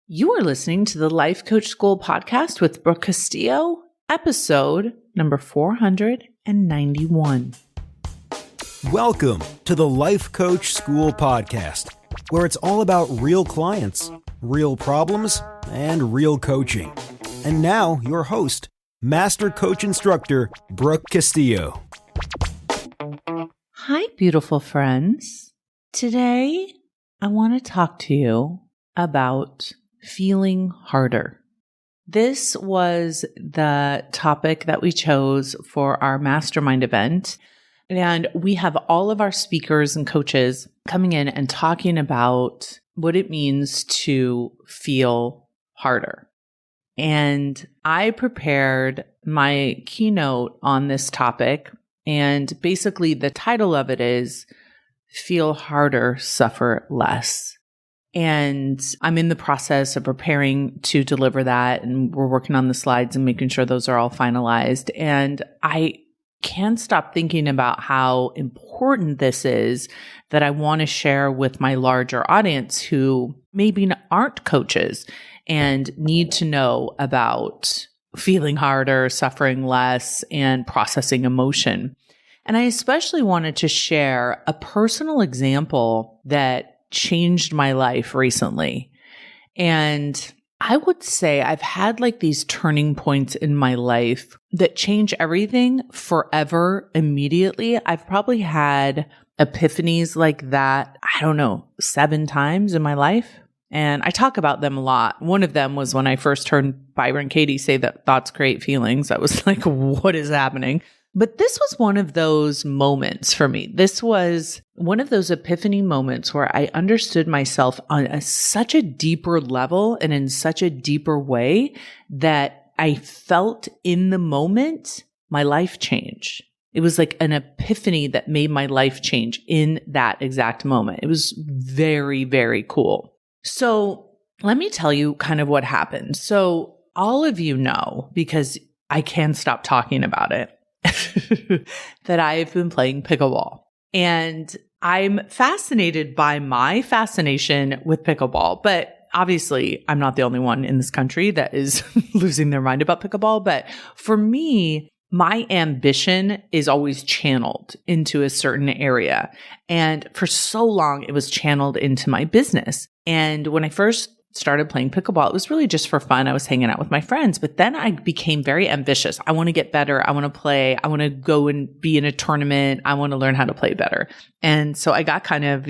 You are listening to the Life Coach School podcast with Brooke Castillo, episode number 491. Welcome to the Life Coach School podcast, where it's all about real clients, real problems, and real coaching. And now, your host, Master Coach Instructor, Brooke Castillo. Hi, beautiful friends. Today, I want to talk to you about feeling harder. This was the topic that we chose for our mastermind event. And we have all of our speakers and coaches coming in and talking about what it means to feel harder. And I prepared my keynote on this topic. And basically the title of it is Feel Harder, Suffer Less. And I'm in the process of preparing to deliver that. And we're working on the slides and making sure those are all finalized. And I can't stop thinking about how important this is that I want to share with my larger audience who maybe aren't coaches and need to know about feeling harder, suffering less, and processing emotion. And I especially wanted to share a personal example that changed my life recently. And I would say I've had like these turning points in my life that change everything forever immediately. I've probably had epiphanies like that, 7 times in my life. And I talk about them a lot. One of them was when I first heard Byron Katie say that thoughts create feelings. I was like, what is happening? But this was one of those moments for me. This was one of those epiphany moments where I understood myself on such a deeper level and in such a deeper way that I felt in the moment my life change. It was like an epiphany that made my life change in that exact moment. It was very, very cool. So let me tell you kind of what happened. So all of you know, because I can't stop talking about it, that I've been playing pickleball. And I'm fascinated by my fascination with pickleball. But obviously, I'm not the only one in this country that is losing their mind about pickleball. But for me, my ambition is always channeled into a certain area. And for so long, it was channeled into my business. And when I first started playing pickleball, it was really just for fun. I was hanging out with my friends, but then I became very ambitious. I want to get better. I want to play. I want to go and be in a tournament. I want to learn how to play better. And so I got kind of,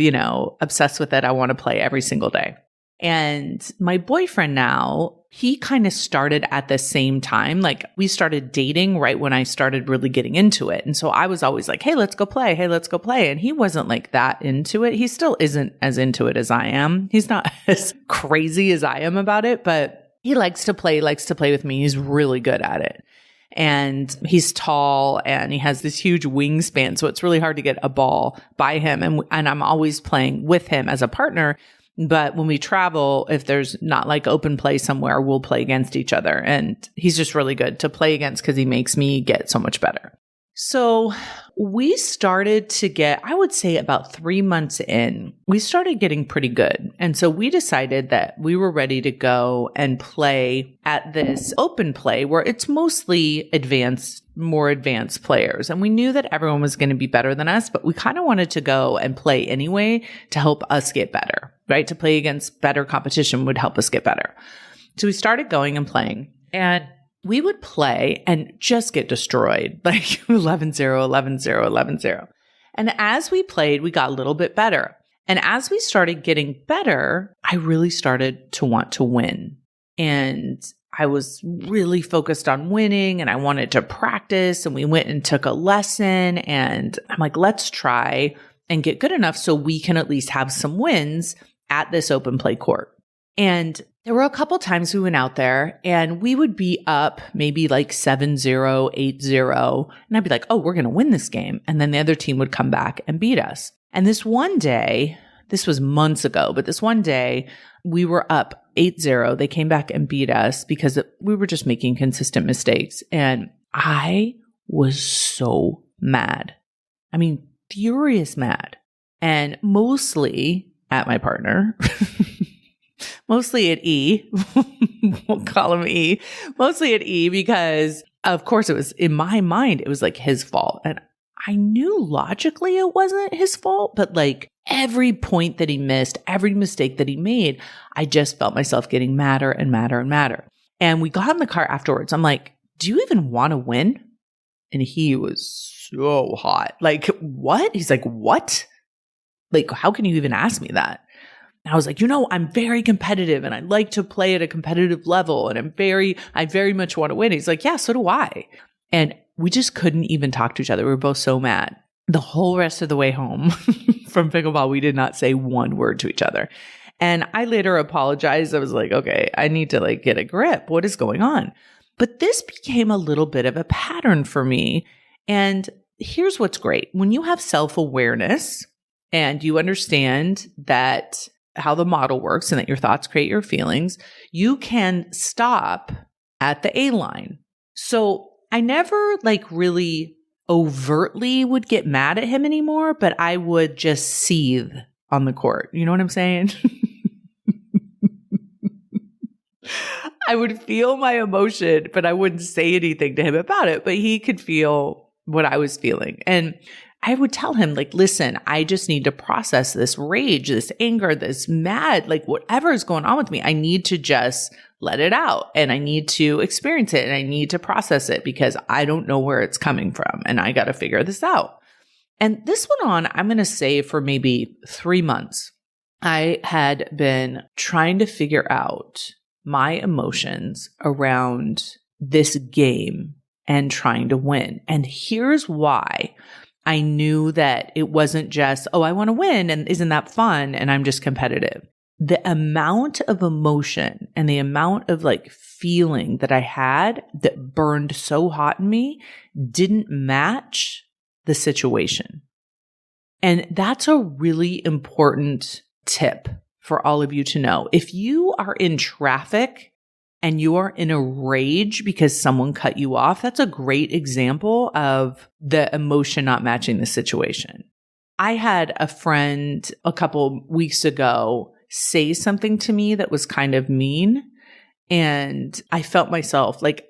obsessed with it. I want to play every single day. And my boyfriend now, he kind of started at the same time. Like we started dating right when I started really getting into it. And so I was always like, hey, let's go play. Hey, let's go play. And he wasn't like that into it. He still isn't as into it as I am. He's not as crazy as I am about it, but he likes to play with me. He's really good at it. And he's tall and he has this huge wingspan. So it's really hard to get a ball by him. And I'm always playing with him as a partner. But when we travel, if there's not like open play somewhere, we'll play against each other. And he's just really good to play against because he makes me get so much better. So we started to get, I would say about 3 months in, we started getting pretty good. And so we decided that we were ready to go and play at this open play where it's mostly more advanced players. And we knew that everyone was going to be better than us, but we kind of wanted to go and play anyway to help us get better, right? To play against better competition would help us get better. So we started going and playing, and we would play and just get destroyed, like 11-0, 11-0, 11-0. And as we played, we got a little bit better. And as we started getting better, I really started to want to win. And I was really focused on winning and I wanted to practice. And we went and took a lesson. And I'm like, let's try and get good enough so we can at least have some wins at this open play court. And there were a couple times we went out there and we would be up maybe like 7-0, 8-0. And I'd be like, oh, we're going to win this game. And then the other team would come back and beat us. And this one day, this was months ago, but this one day we were up 8-0. They came back and beat us because we were just making consistent mistakes. And I was so mad. I mean, furious mad. And mostly at my partner. mostly at E. We'll call him E. Mostly at E because, of course, it was in my mind, it was like his fault. And I knew logically it wasn't his fault, but like every point that he missed, every mistake that he made, I just felt myself getting madder and madder and madder. And we got in the car afterwards. I'm like, do you even want to win? And he was so hot. Like, what? He's like, what? Like, how can you even ask me that? And I was like, I'm very competitive and I like to play at a competitive level and I very much want to win. He's like, yeah, so do I. And we just couldn't even talk to each other. We were both so mad. The whole rest of the way home from pickleball, we did not say one word to each other. And I later apologized. I was like, okay, I need to like get a grip. What is going on? But this became a little bit of a pattern for me. And here's what's great. When you have self-awareness and you understand that how the model works and that your thoughts create your feelings, you can stop at the A line. So I never like really overtly would get mad at him anymore, but I would just seethe on the court. You know what I'm saying? I would feel my emotion, but I wouldn't say anything to him about it, but he could feel what I was feeling. And I would tell him like, listen, I just need to process this rage, this anger, this mad, like whatever is going on with me. I need to just let it out and I need to experience it and I need to process it because I don't know where it's coming from and I got to figure this out. And this went on, I'm going to say for maybe 3 months. I had been trying to figure out my emotions around this game and trying to win. And here's why I knew that it wasn't just, oh, I want to win and isn't that fun? And I'm just competitive. The amount of emotion and the amount of like feeling that I had that burned so hot in me didn't match the situation. And that's a really important tip for all of you to know. If you are in traffic and you are in a rage because someone cut you off, that's a great example of the emotion not matching the situation. I had a friend a couple weeks ago say something to me that was kind of mean. And I felt myself like,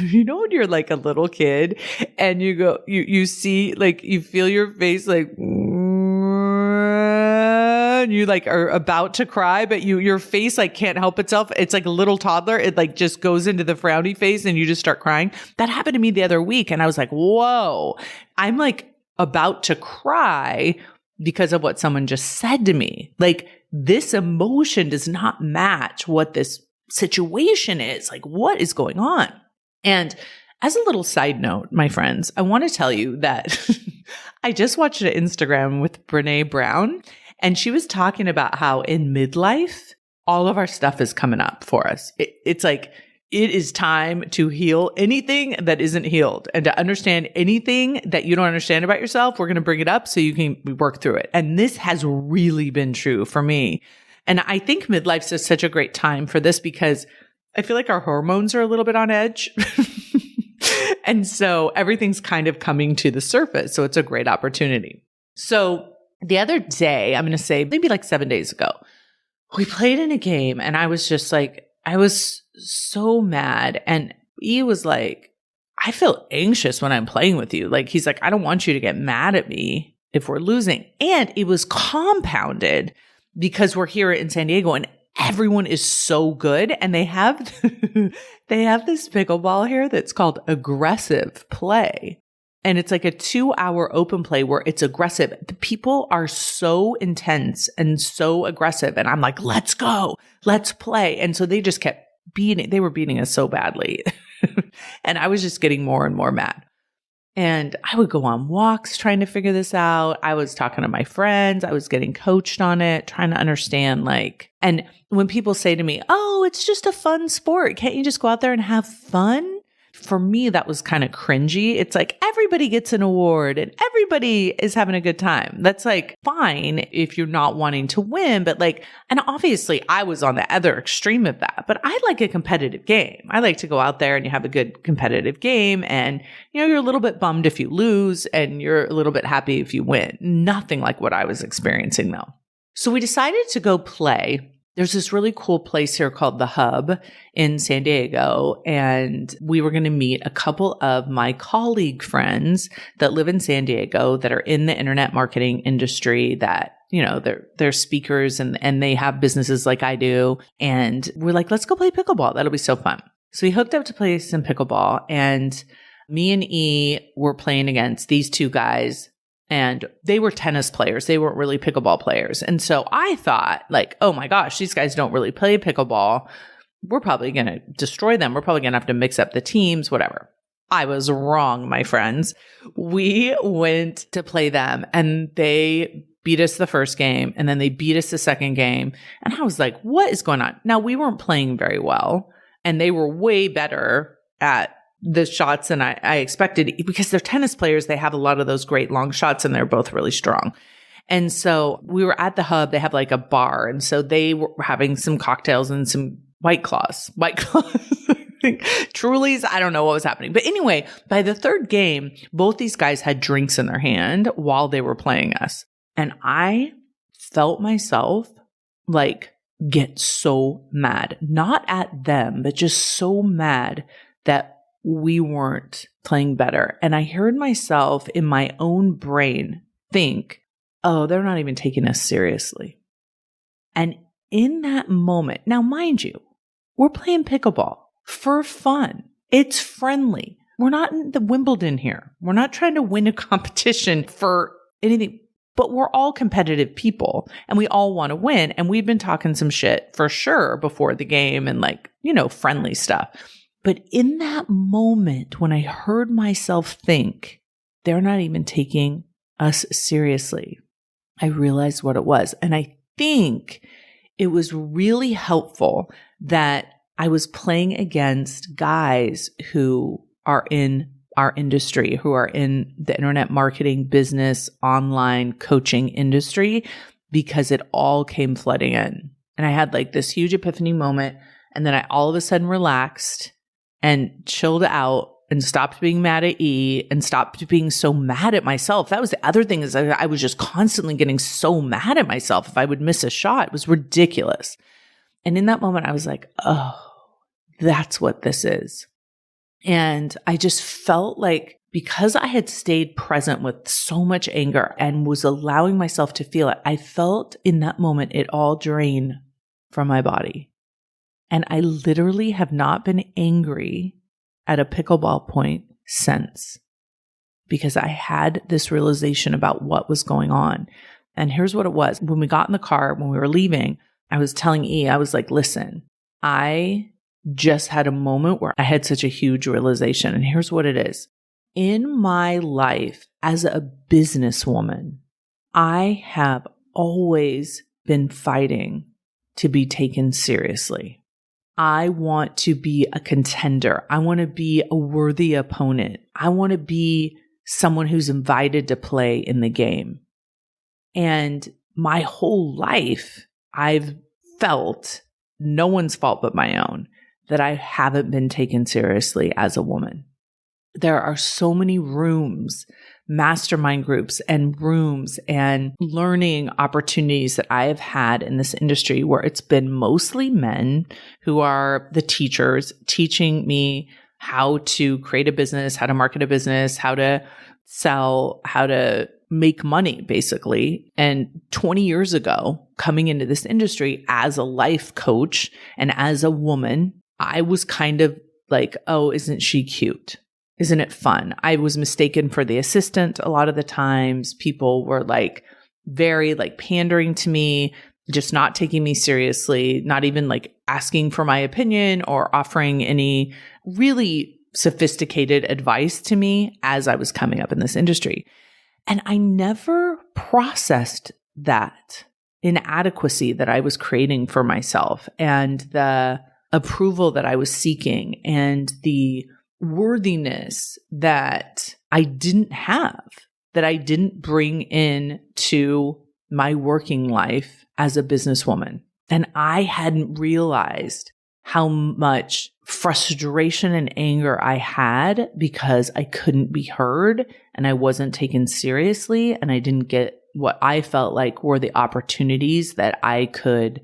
when you're like a little kid and you go, you see, like, you feel your face like, and you like are about to cry, but your face like can't help itself. It's like a little toddler. It like just goes into the frowny face and you just start crying. That happened to me the other week. And I was like, whoa, I'm like about to cry because of what someone just said to me. Like this emotion does not match what this situation is. Like what is going on? And as a little side note, my friends, I want to tell you that I just watched an Instagram with Brene Brown, and she was talking about how in midlife, all of our stuff is coming up for us. It's like, it is time to heal anything that isn't healed and to understand anything that you don't understand about yourself. We're going to bring it up so you can work through it. And this has really been true for me. And I think midlife is such a great time for this because I feel like our hormones are a little bit on edge. And so everything's kind of coming to the surface. So it's a great opportunity. So the other day, I'm going to say maybe like 7 days ago, we played in a game and I was just like, I was so mad. And he was like, I feel anxious when I'm playing with you. Like, he's like, I don't want you to get mad at me if we're losing. And it was compounded because we're here in San Diego and everyone is so good. And they have, they have this pickleball here that's called aggressive play. And it's like a 2-hour open play where it's aggressive. The people are so intense and so aggressive. And I'm like, let's go, let's play. And so they just kept they were beating us so badly. And I was just getting more and more mad. And I would go on walks trying to figure this out. I was talking to my friends. I was getting coached on it, trying to understand and when people say to me, oh, it's just a fun sport. Can't you just go out there and have fun? For me, that was kind of cringy. It's like everybody gets an award and everybody is having a good time. That's like fine if you're not wanting to win, but and obviously I was on the other extreme of that, but I like a competitive game. I like to go out there and you have a good competitive game and, you're a little bit bummed if you lose and you're a little bit happy if you win. Nothing like what I was experiencing though. So we decided to go play there's this really cool place here called The Hub in San Diego. And we were going to meet a couple of my colleague friends that live in San Diego that are in the internet marketing industry that, they're speakers and they have businesses like I do. And we're like, let's go play pickleball. That'll be so fun. So we hooked up to play some pickleball, and me and E were playing against these two guys. And they were tennis players. They weren't really pickleball players. And so I thought like, oh my gosh, these guys don't really play pickleball. We're probably going to destroy them. We're probably going to have to mix up the teams, whatever. I was wrong, my friends. We went to play them and they beat us the first game and then they beat us the second game. And I was like, what is going on? Now, we weren't playing very well and they were way better at the shots than I expected, because they're tennis players. They have a lot of those great long shots and they're both really strong. And so we were at the Hub. They have like a bar. And so they were having some cocktails and some White Claws, I think. Truly's, I don't know what was happening. But anyway, by the third game, both these guys had drinks in their hand while they were playing us. And I felt myself like get so mad, not at them, but just so mad that we weren't playing better. And I heard myself in my own brain think, oh, they're not even taking us seriously. And in that moment, now mind you, we're playing pickleball for fun. It's friendly. We're not in the Wimbledon here. We're not trying to win a competition for anything, but we're all competitive people and we all want to win. And we've been talking some shit for sure before the game and friendly stuff. But in that moment, when I heard myself think, they're not even taking us seriously, I realized what it was. And I think it was really helpful that I was playing against guys who are in our industry, who are in the internet marketing, business, online coaching industry, because it all came flooding in. And I had like this huge epiphany moment. And then I all of a sudden relaxed and chilled out and stopped being mad at E and stopped being so mad at myself. That was the other thing, is I was just constantly getting so mad at myself if I would miss a shot. It was ridiculous. And in that moment, I was like, oh, that's what this is. And I just felt like, because I had stayed present with so much anger and was allowing myself to feel it, I felt in that moment it all drain from my body. And I literally have not been angry at a pickleball point since, because I had this realization about what was going on. And here's what it was. When we got in the car, when we were leaving, I was telling E, I was like, listen, I just had a moment where I had such a huge realization. And here's what it is. In my life as a businesswoman, I have always been fighting to be taken seriously. I want to be a contender. I want to be a worthy opponent. I want to be someone who's invited to play in the game. And my whole life, I've felt, no one's fault but my own, that I haven't been taken seriously as a woman. There are so many rooms, mastermind groups and rooms and learning opportunities that I have had in this industry where it's been mostly men who are the teachers teaching me how to create a business, how to market a business, how to sell, how to make money, basically. And 20 years ago, coming into this industry as a life coach and as a woman, I was kind of like, oh, isn't she cute? Isn't it fun? I was mistaken for the assistant a lot of the times. People were very pandering to me, just not taking me seriously, not even asking for my opinion or offering any really sophisticated advice to me as I was coming up in this industry. And I never processed that inadequacy that I was creating for myself and the approval that I was seeking and the worthiness that I didn't have, that I didn't bring in to my working life as a businesswoman. And I hadn't realized how much frustration and anger I had because I couldn't be heard and I wasn't taken seriously and I didn't get what I felt like were the opportunities that I could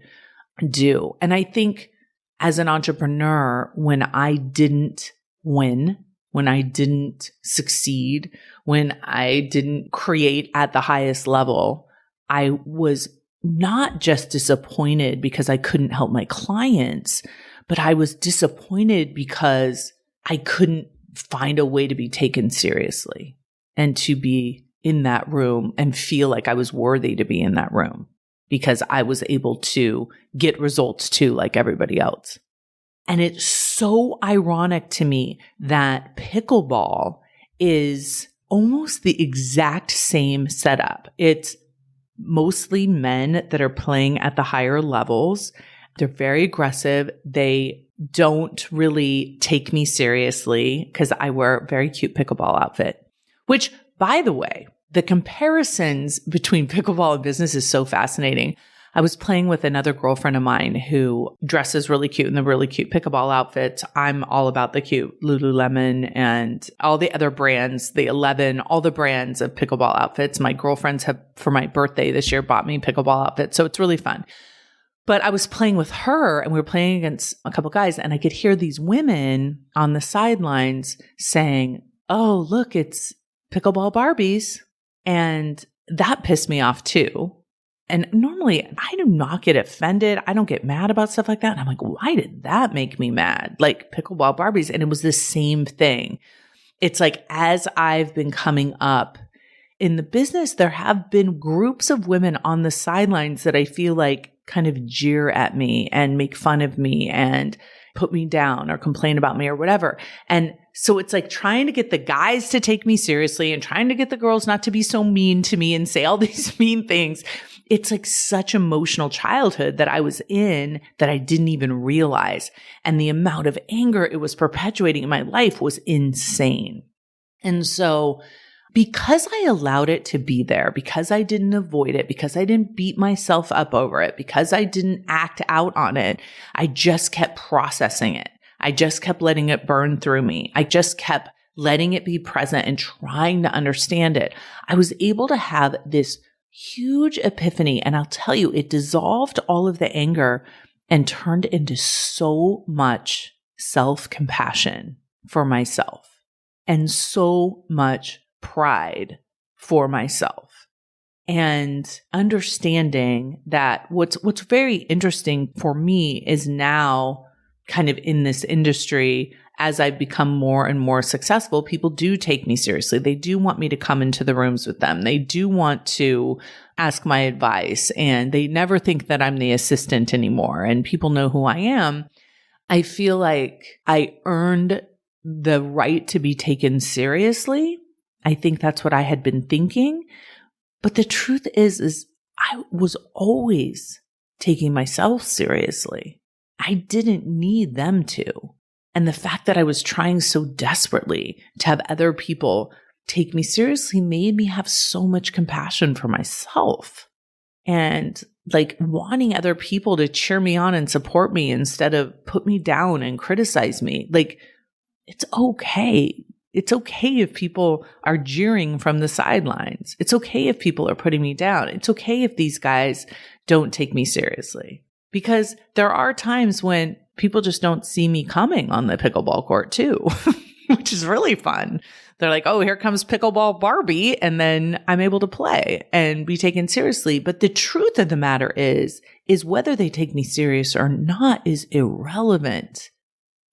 do. And I think as an entrepreneur, when I didn't win, when I didn't succeed, when I didn't create at the highest level, I was not just disappointed because I couldn't help my clients, but I was disappointed because I couldn't find a way to be taken seriously and to be in that room and feel like I was worthy to be in that room because I was able to get results too, like everybody else. And it's so ironic to me that pickleball is almost the exact same setup. It's mostly men that are playing at the higher levels. They're very aggressive. They don't really take me seriously because I wear a very cute pickleball outfit, which, by the way, the comparisons between pickleball and business is so fascinating. I was playing with another girlfriend of mine who dresses really cute in the really cute pickleball outfits. I'm all about the cute Lululemon and all the other brands, the 11, all the brands of pickleball outfits. My girlfriends have, for my birthday this year, bought me pickleball outfits. So it's really fun. But I was playing with her and we were playing against a couple guys and I could hear these women on the sidelines saying, "Oh, look, it's pickleball Barbies." And that pissed me off too. And normally I do not get offended. I don't get mad about stuff like that. And I'm like, why did that make me mad? Like pickleball Barbies. And it was the same thing. It's like, as I've been coming up in the business, there have been groups of women on the sidelines that I feel like kind of jeer at me and make fun of me and put me down or complain about me or whatever. And so it's like trying to get the guys to take me seriously and trying to get the girls not to be so mean to me and say all these mean things. It's like such emotional childhood that I was in that I didn't even realize. And the amount of anger it was perpetuating in my life was insane. And so because I allowed it to be there, because I didn't avoid it, because I didn't beat myself up over it, because I didn't act out on it, I just kept processing it. I just kept letting it burn through me. I just kept letting it be present and trying to understand it. I was able to have this huge epiphany. And I'll tell you, it dissolved all of the anger and turned into so much self-compassion for myself and so much pride for myself. And understanding that what's very interesting for me is now kind of in this industry, as I've become more and more successful, people do take me seriously. They do want me to come into the rooms with them. They do want to ask my advice, and they never think that I'm the assistant anymore. And people know who I am. I feel like I earned the right to be taken seriously. I think that's what I had been thinking. But the truth is I was always taking myself seriously. I didn't need them to. And the fact that I was trying so desperately to have other people take me seriously made me have so much compassion for myself and like wanting other people to cheer me on and support me instead of put me down and criticize me. Like, it's okay. It's okay if people are jeering from the sidelines. It's okay if people are putting me down. It's okay if these guys don't take me seriously, because there are times when people just don't see me coming on the pickleball court too, which is really fun. They're like, oh, here comes pickleball Barbie. And then I'm able to play and be taken seriously. But the truth of the matter is whether they take me serious or not is irrelevant.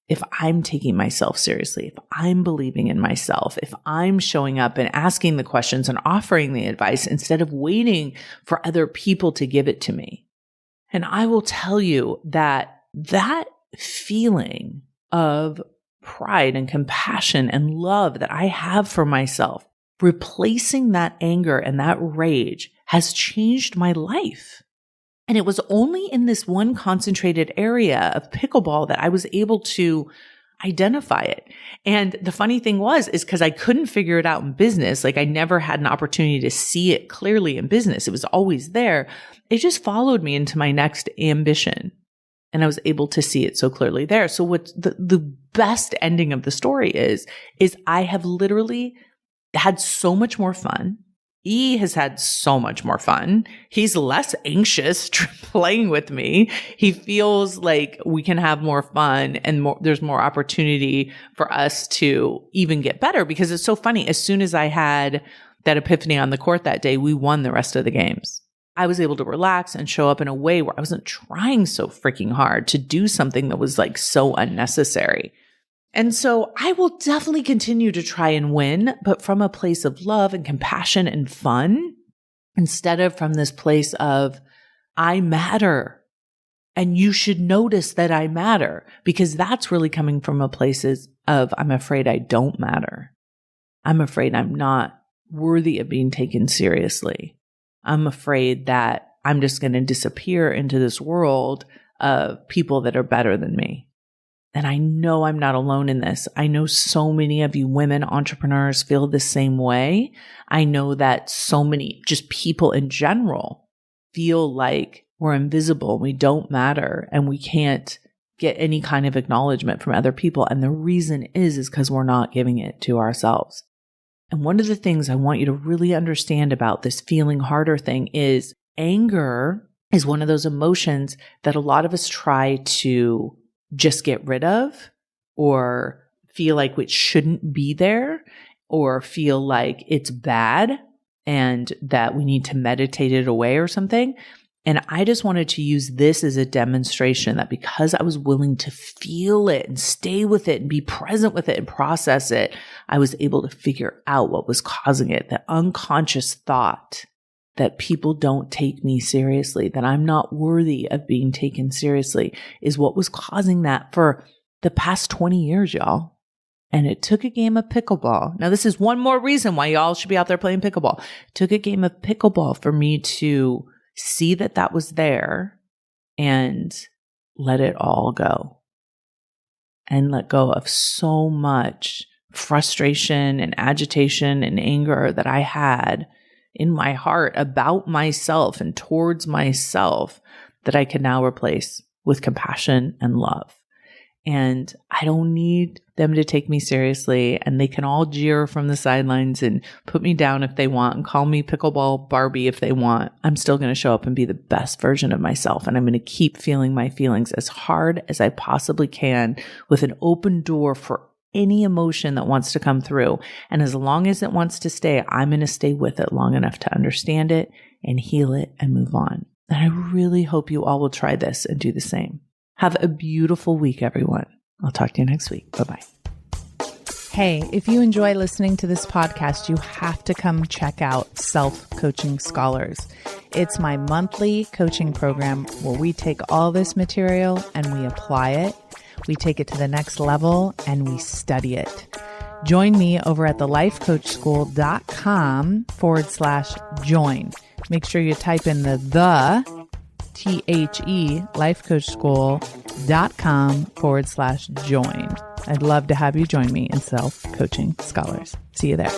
If I'm taking myself seriously, if I'm believing in myself, if I'm showing up and asking the questions and offering the advice instead of waiting for other people to give it to me. And I will tell you that feeling of pride and compassion and love that I have for myself, replacing that anger and that rage has changed my life. And it was only in this one concentrated area of pickleball that I was able to identify it. And the funny thing is because I couldn't figure it out in business, like I never had an opportunity to see it clearly in business. It was always there. It just followed me into my next ambition. And I was able to see it so clearly there. So what the best ending of the story is I have literally had so much more fun. E has had so much more fun. He's less anxious playing with me. He feels like we can have more fun and there's more opportunity for us to even get better, because it's so funny. As soon as I had that epiphany on the court that day, we won the rest of the games. I was able to relax and show up in a way where I wasn't trying so freaking hard to do something that was like so unnecessary. And so I will definitely continue to try and win, but from a place of love and compassion and fun, instead of from this place of, I matter and you should notice that I matter, because that's really coming from a place of, I'm afraid I don't matter. I'm afraid I'm not worthy of being taken seriously. I'm afraid that I'm just going to disappear into this world of people that are better than me. And I know I'm not alone in this. I know so many of you women entrepreneurs feel the same way. I know that so many just people in general feel like we're invisible, we don't matter, and we can't get any kind of acknowledgement from other people. And the reason is because we're not giving it to ourselves. And one of the things I want you to really understand about this feeling harder thing is anger is one of those emotions that a lot of us try to just get rid of, or feel like it shouldn't be there, or feel like it's bad and that we need to meditate it away or something. And I just wanted to use this as a demonstration that because I was willing to feel it and stay with it and be present with it and process it, I was able to figure out what was causing it. The unconscious thought that people don't take me seriously, that I'm not worthy of being taken seriously, is what was causing that for the past 20 years, y'all. And it took a game of pickleball. Now, this is one more reason why y'all should be out there playing pickleball. It took a game of pickleball for me to see that that was there and let it all go. And let go of so much frustration and agitation and anger that I had in my heart about myself and towards myself, that I can now replace with compassion and love. And I don't need them to take me seriously, and they can all jeer from the sidelines and put me down if they want and call me Pickleball Barbie if they want. I'm still going to show up and be the best version of myself. And I'm going to keep feeling my feelings as hard as I possibly can, with an open door for any emotion that wants to come through. And as long as it wants to stay, I'm going to stay with it long enough to understand it and heal it and move on. And I really hope you all will try this and do the same. Have a beautiful week, everyone. I'll talk to you next week. Bye-bye. Hey, if you enjoy listening to this podcast, you have to come check out Self-Coaching Scholars. It's my monthly coaching program where we take all this material and we apply it. We take it to the next level and we study it. Join me over at thelifecoachschool.com/join. Make sure you type in the THE lifecoachschool.com/join. I'd love to have you join me in Self-Coaching Scholars. See you there.